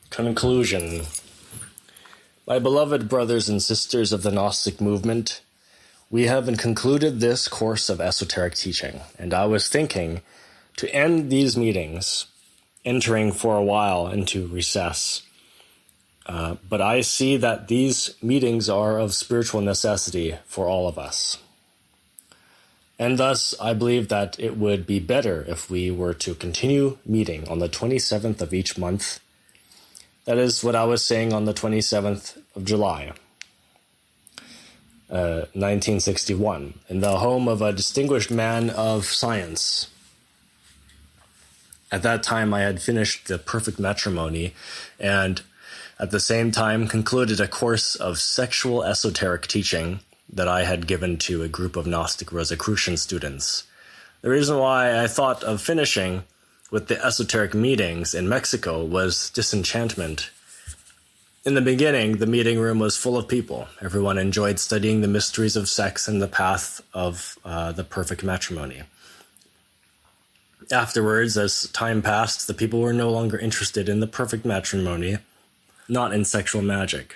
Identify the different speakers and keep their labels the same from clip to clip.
Speaker 1: Conclusion. My beloved brothers and sisters of the Gnostic movement, we have concluded this course of esoteric teaching, and I was thinking to end these meetings, entering for a while into recess. But I see that these meetings are of spiritual necessity for all of us. And thus, I believe that it would be better if we were to continue meeting on the 27th of each month. That is what I was saying on the 27th of July, 1961, in the home of a distinguished man of science. At that time, I had finished the Perfect Matrimony and at the same time concluded a course of sexual esoteric teaching that I had given to a group of Gnostic Rosicrucian students. The reason why I thought of finishing with the esoteric meetings in Mexico was disenchantment. In the beginning, the meeting room was full of people. Everyone enjoyed studying the mysteries of sex and the path of the perfect matrimony. Afterwards, as time passed, the people were no longer interested in the perfect matrimony, not in sexual magic.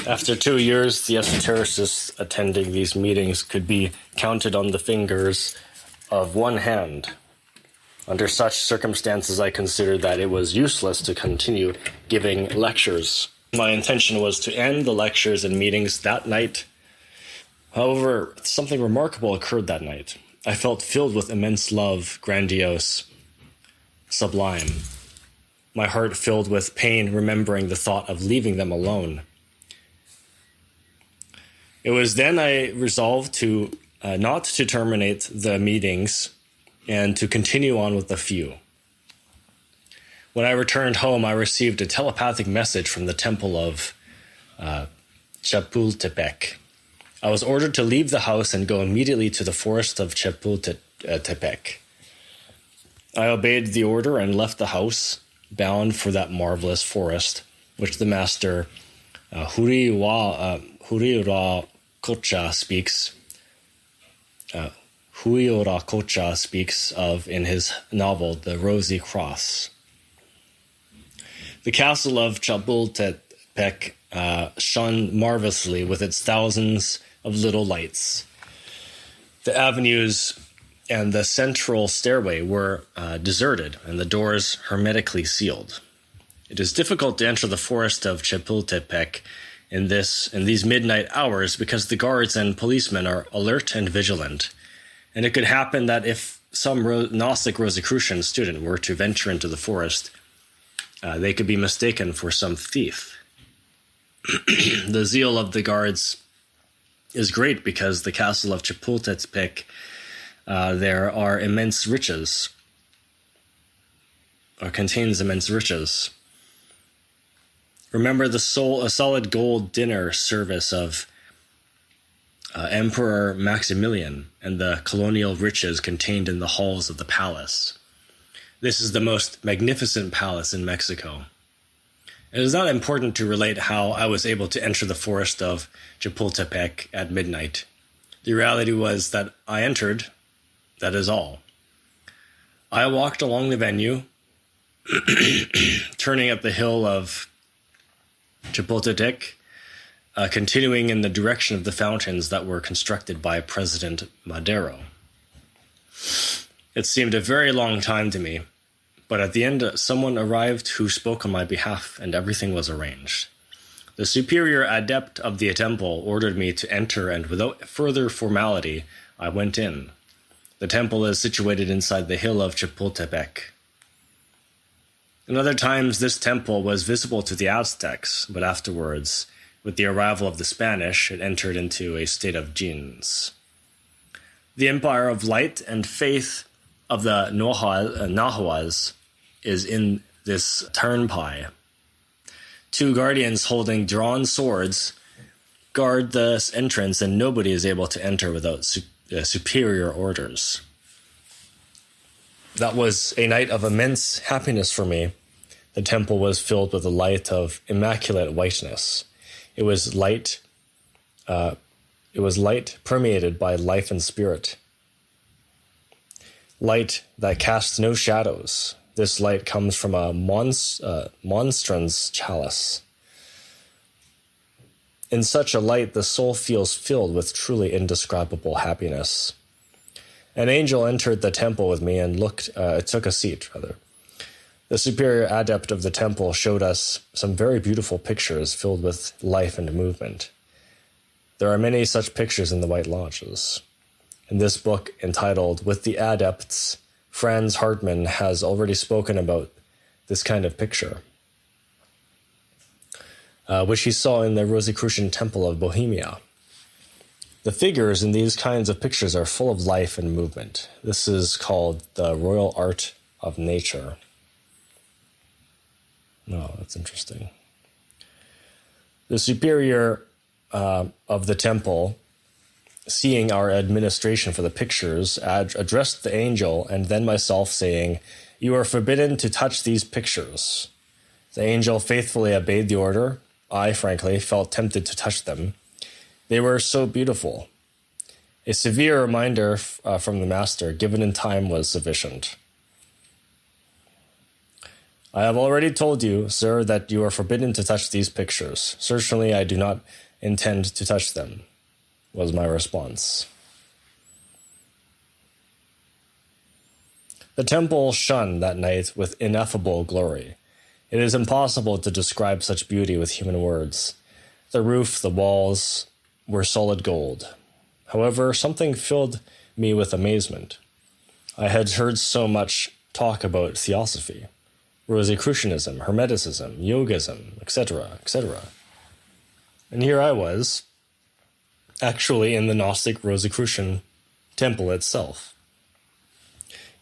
Speaker 1: After 2 years, the esotericists attending these meetings could be counted on the fingers of one hand. Under such circumstances, I considered that it was useless to continue giving lectures. My intention was to end the lectures and meetings that night. However, something remarkable occurred that night. I felt filled with immense love, grandiose, sublime. My heart filled with pain remembering the thought of leaving them alone. It was then I resolved to not to terminate the meetings and to continue on with the few. When I returned home, I received a telepathic message from the temple of Chapultepec. I was ordered to leave the house and go immediately to the forest of Chapultepec. I obeyed the order and left the house, bound for that marvelous forest, which the master Huiracocha speaks of in his novel, The Rosy Cross. The castle of Chapultepec shone marvelously with its thousands of little lights. The avenues and the central stairway were deserted and the doors hermetically sealed. It is difficult to enter the forest of Chapultepec in these midnight hours because the guards and policemen are alert and vigilant. And it could happen that if some Gnostic Rosicrucian student were to venture into the forest, they could be mistaken for some thief. The zeal of the guards is great because the castle of Chapultepec, there are immense riches, or contains immense riches. Remember a solid gold dinner service of Emperor Maximilian and the colonial riches contained in the halls of the palace. This is the most magnificent palace in Mexico. It is not important to relate how I was able to enter the forest of Chapultepec at midnight. The reality was that I entered, that is all. I walked along the venue, turning up the hill of Chapultepec, continuing in the direction of the fountains that were constructed by President Madero. It seemed a very long time to me, but at the end someone arrived who spoke on my behalf and everything was arranged. The superior adept of the temple ordered me to enter and without further formality, I went in. The temple is situated inside the hill of Chapultepec. In other times, this temple was visible to the Aztecs, but afterwards, with the arrival of the Spanish, it entered into a state of jinns. The empire of light and faith of the Nahuas is in this turnpike. 2 guardians holding drawn swords guard the entrance, and nobody is able to enter without superior orders. That was a night of immense happiness for me. The temple was filled with a light of immaculate whiteness. It was light permeated by life and spirit. Light that casts no shadows, This light comes from a monstrance chalice. In such a light, the soul feels filled with truly indescribable happiness. An angel entered the temple with me and took a seat. The superior adept of the temple showed us some very beautiful pictures filled with life and movement. There are many such pictures in the White Lodges. In this book entitled With the Adepts, Franz Hartmann has already spoken about this kind of picture, which he saw in the Rosicrucian Temple of Bohemia. The figures in these kinds of pictures are full of life and movement. This is called the royal art of nature. Oh, that's interesting. The superior of the temple, seeing our administration for the pictures, addressed the angel and then myself, saying, "You are forbidden to touch these pictures." The angel faithfully obeyed the order. I, frankly, felt tempted to touch them. They were so beautiful. A severe reminder from the master, given in time, was sufficient. "I have already told you, sir, that you are forbidden to touch these pictures. Certainly I do not intend to touch them," was my response. The temple shone that night with ineffable glory. It is impossible to describe such beauty with human words. The roof, the walls were solid gold. However, something filled me with amazement. I had heard so much talk about theosophy, Rosicrucianism, Hermeticism, Yogism, etc., etc. And here I was, actually in the Gnostic Rosicrucian temple itself,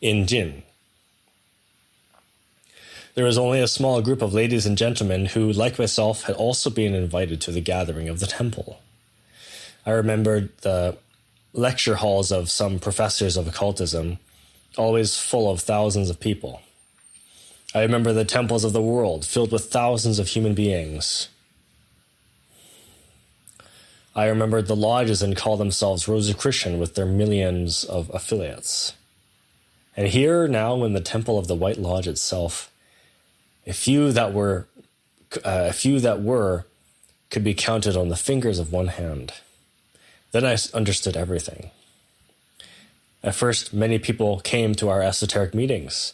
Speaker 1: in Jin. There was only a small group of ladies and gentlemen who, like myself, had also been invited to the gathering of the temple. I remembered the lecture halls of some professors of occultism, always full of thousands of people. I remember the temples of the world, filled with thousands of human beings. I remembered the lodges and called themselves Rosicrucian with their millions of affiliates. And here now in the temple of the White Lodge itself, a few that were could be counted on the fingers of one hand. Then I understood everything. At first, many people came to our esoteric meetings.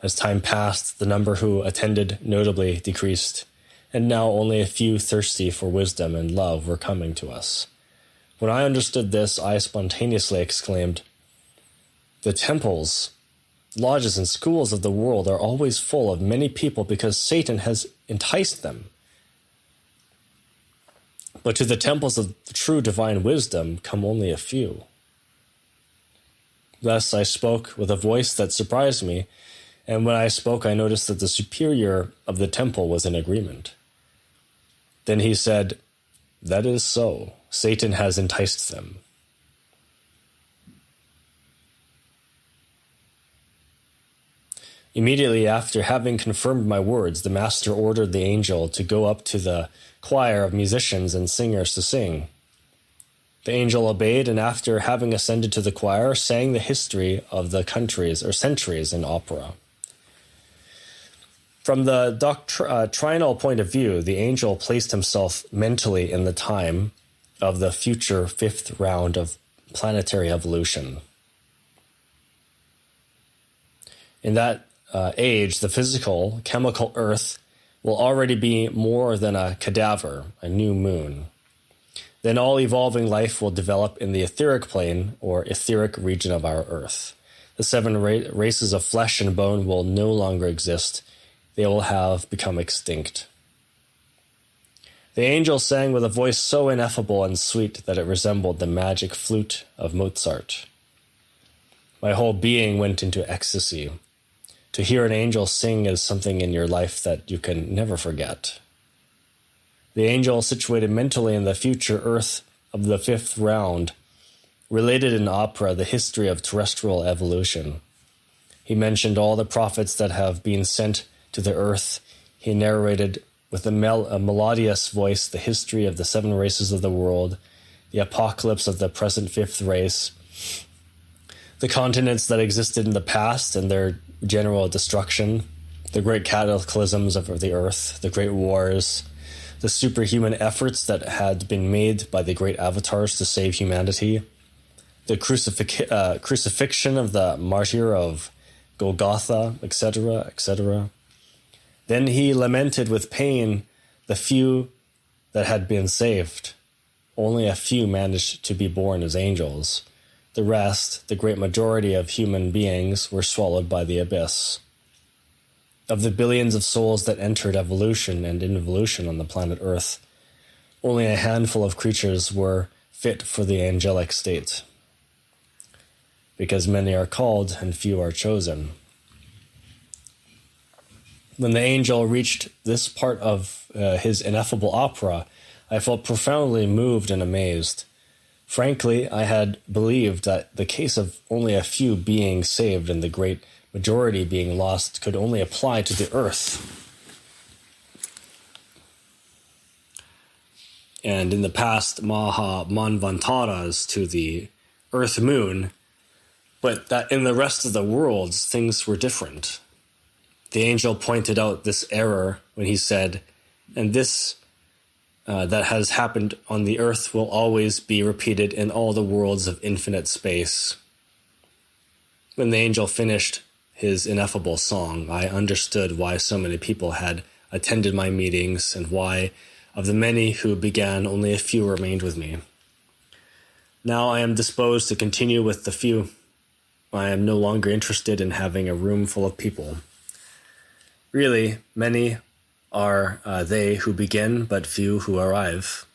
Speaker 1: As time passed, the number who attended notably decreased, and now only a few thirsty for wisdom and love were coming to us. When I understood this, I spontaneously exclaimed, "The temples, lodges, and schools of the world are always full of many people because Satan has enticed them. But to the temples of true divine wisdom come only a few." Thus I spoke with a voice that surprised me, and when I spoke I noticed that the superior of the temple was in agreement. Then he said, "That is so. Satan has enticed them." Immediately after having confirmed my words, the master ordered the angel to go up to the choir of musicians and singers to sing. The angel obeyed, and after having ascended to the choir, sang the history of the countries or centuries in opera. From the doctrinal point of view, the angel placed himself mentally in the time of the future fifth round of planetary evolution. In that age, the physical, chemical Earth will already be more than a cadaver, a new moon. Then all evolving life will develop in the etheric plane or etheric region of our Earth. The seven races of flesh and bone will no longer exist. They will have become extinct. The angel sang with a voice so ineffable and sweet that it resembled the magic flute of Mozart. My whole being went into ecstasy. To hear an angel sing is something in your life that you can never forget. The angel, situated mentally in the future Earth of the fifth round, related in opera the history of terrestrial evolution. He mentioned all the prophets that have been sent to the Earth. He narrated with a melodious voice the history of the seven races of the world, the apocalypse of the present fifth race, the continents that existed in the past and their general destruction, the great cataclysms of the earth, the great wars, the superhuman efforts that had been made by the great avatars to save humanity, the crucifixion of the martyr of Golgotha, etc., etc. Then he lamented with pain the few that had been saved. Only a few managed to be born as angels. The rest, the great majority of human beings, were swallowed by the abyss. Of the billions of souls that entered evolution and involution on the planet Earth, only a handful of creatures were fit for the angelic state, because many are called and few are chosen. When the angel reached this part of his ineffable opera, I felt profoundly moved and amazed. Frankly, I had believed that the case of only a few being saved and the great majority being lost could only apply to the earth. And in the past, Maha Manvantaras to the earth moon, but that in the rest of the worlds, things were different. The angel pointed out this error when he said, and this that has happened on the earth will always be repeated in all the worlds of infinite space. When the angel finished his ineffable song, I understood why so many people had attended my meetings and why, of the many who began, only a few remained with me. Now I am disposed to continue with the few. I am no longer interested in having a room full of people. Really, many are they who begin, but few who arrive.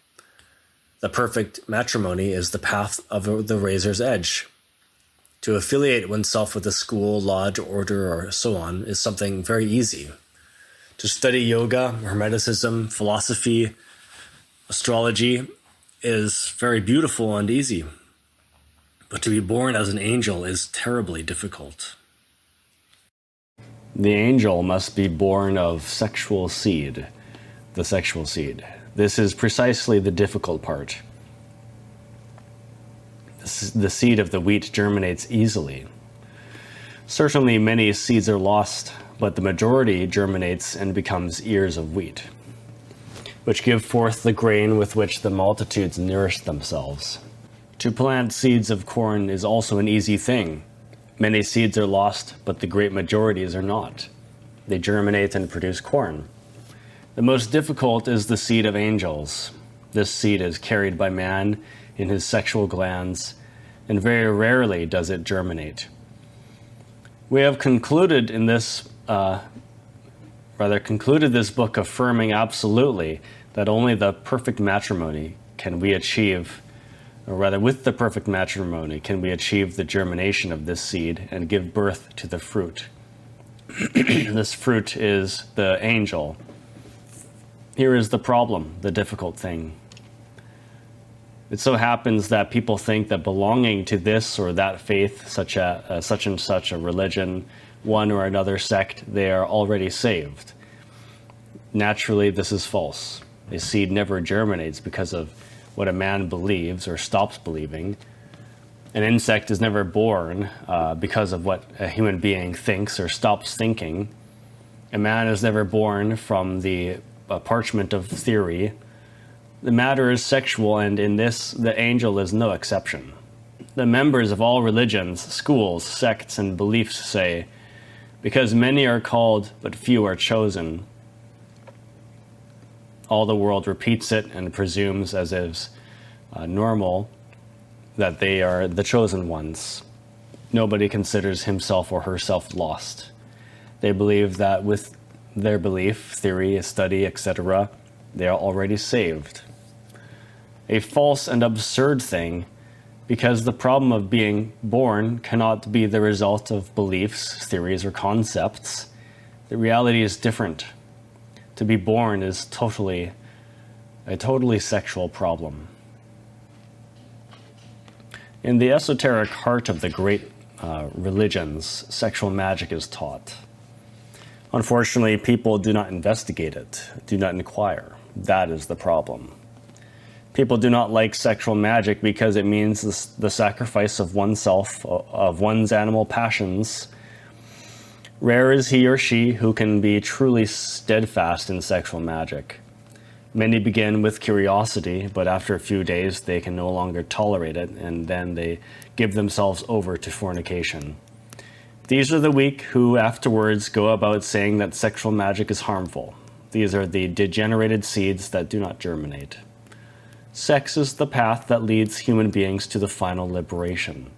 Speaker 1: The perfect matrimony is the path of the razor's edge. To affiliate oneself with a school, lodge, order, or so on is something very easy. To study yoga, hermeticism, philosophy, astrology is very beautiful and easy. But to be born as an angel is terribly difficult. The angel must be born of sexual seed, the sexual seed. This is precisely the difficult part. The seed of the wheat germinates easily. Certainly many seeds are lost, but the majority germinates and becomes ears of wheat, which give forth the grain with which the multitudes nourish themselves. To plant seeds of corn is also an easy thing. Many seeds are lost, but the great majorities are not. They germinate and produce corn. The most difficult is the seed of angels. This seed is carried by man in his sexual glands, and very rarely does it germinate. We have concluded this book affirming absolutely that only the perfect matrimony can we achieve, or rather with the perfect matrimony can we achieve the germination of this seed and give birth to the fruit. This fruit is the angel. Here is the problem, the difficult thing. It so happens that people think that belonging to this or that faith, such and such a religion, one or another sect, they are already saved. Naturally, this is false. A seed never germinates because of what a man believes or stops believing. An insect is never born because of what a human being thinks or stops thinking. A man is never born from the parchment of theory. The matter is sexual, and in this, the angel is no exception. The members of all religions, schools, sects, and beliefs say, because many are called, but few are chosen. All the world repeats it and presumes, as is normal, that they are the chosen ones. Nobody considers himself or herself lost. They believe that with their belief, theory, study, etc., they are already saved. A false and absurd thing, because the problem of being born cannot be the result of beliefs, theories, or concepts. The reality is different. To be born is a totally sexual problem. In the esoteric heart of the great religions, sexual magic is taught. Unfortunately, people do not investigate it, do not inquire. That is the problem. People do not like sexual magic because it means the sacrifice of oneself, of one's animal passions,
Speaker 2: Rare is he or she who can be truly steadfast in sexual magic. Many begin with curiosity, but after a few days they can no longer tolerate it, and then they give themselves over to fornication. These are the weak who afterwards go about saying that sexual magic is harmful. These are the degenerated seeds that do not germinate. Sex is the path that leads human beings to the final liberation.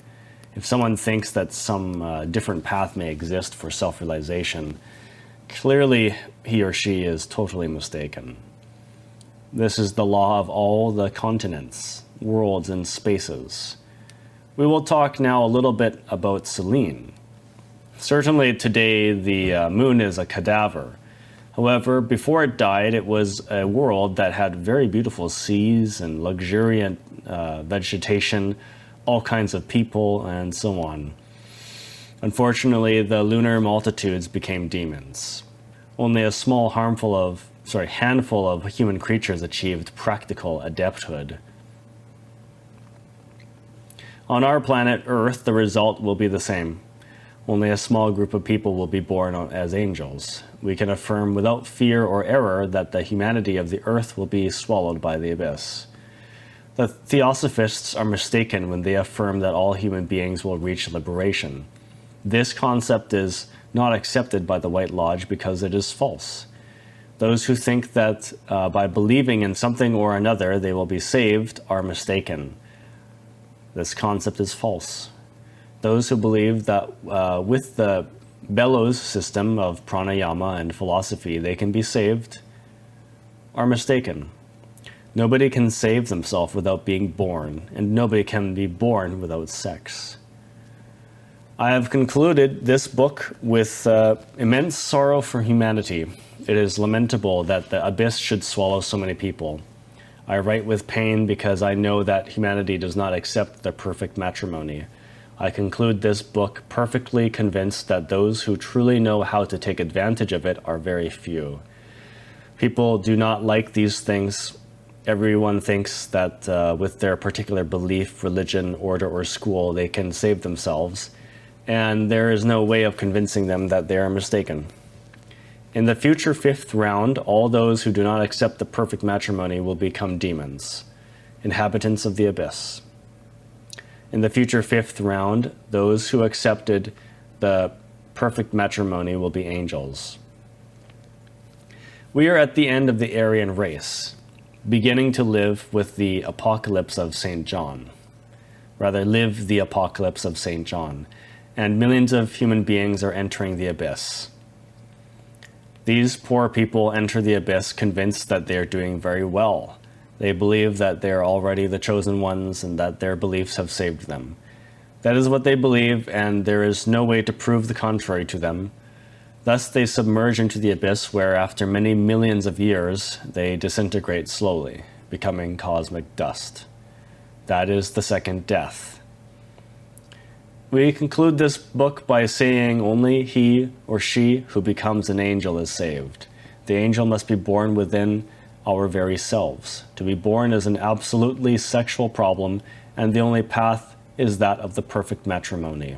Speaker 2: If someone thinks that some different path may exist for self-realization, clearly he or she is totally mistaken. This is the law of all the continents, worlds, and spaces. We will talk now a little bit about Selene. Certainly today the moon is a cadaver. However, before it died, it was a world that had very beautiful seas and luxuriant vegetation, all kinds of people, and so on. Unfortunately, the lunar multitudes became demons. Only a small handful of human creatures achieved practical adepthood. On our planet Earth, the result will be the same. Only a small group of people will be born as angels. We can affirm without fear or error that the humanity of the Earth will be swallowed by the abyss. The Theosophists are mistaken when they affirm that all human beings will reach liberation. This concept is not accepted by the White Lodge because it is false. Those who think that by believing in something or another they will be saved are mistaken. This concept is false. Those who believe that with the bellows system of pranayama and philosophy they can be saved are mistaken. Nobody can save themselves without being born, and nobody can be born without sex. I have concluded this book with immense sorrow for humanity. It is lamentable that the abyss should swallow so many people. I write with pain because I know that humanity does not accept the perfect matrimony. I conclude this book perfectly convinced that those who truly know how to take advantage of it are very few. People do not like these things. Everyone thinks that with their particular belief, religion, order, or school, they can save themselves, and there is no way of convincing them that they are mistaken. In the future fifth round, all those who do not accept the perfect matrimony will become demons, inhabitants of the abyss. In the future fifth round, those who accepted the perfect matrimony will be angels. We are at the end of the Aryan race, beginning to live with the apocalypse of St. John. Rather, live the apocalypse of St. John, and millions of human beings are entering the abyss. These poor people enter the abyss convinced that they are doing very well. They believe that they are already the chosen ones and that their beliefs have saved them. That is what they believe, and there is no way to prove the contrary to them. Thus they submerge into the abyss where, after many millions of years, they disintegrate slowly, becoming cosmic dust. That is the second death. We conclude this book by saying only he or she who becomes an angel is saved. The angel must be born within our very selves. To be born is an absolutely sexual problem, and the only path is that of the perfect matrimony.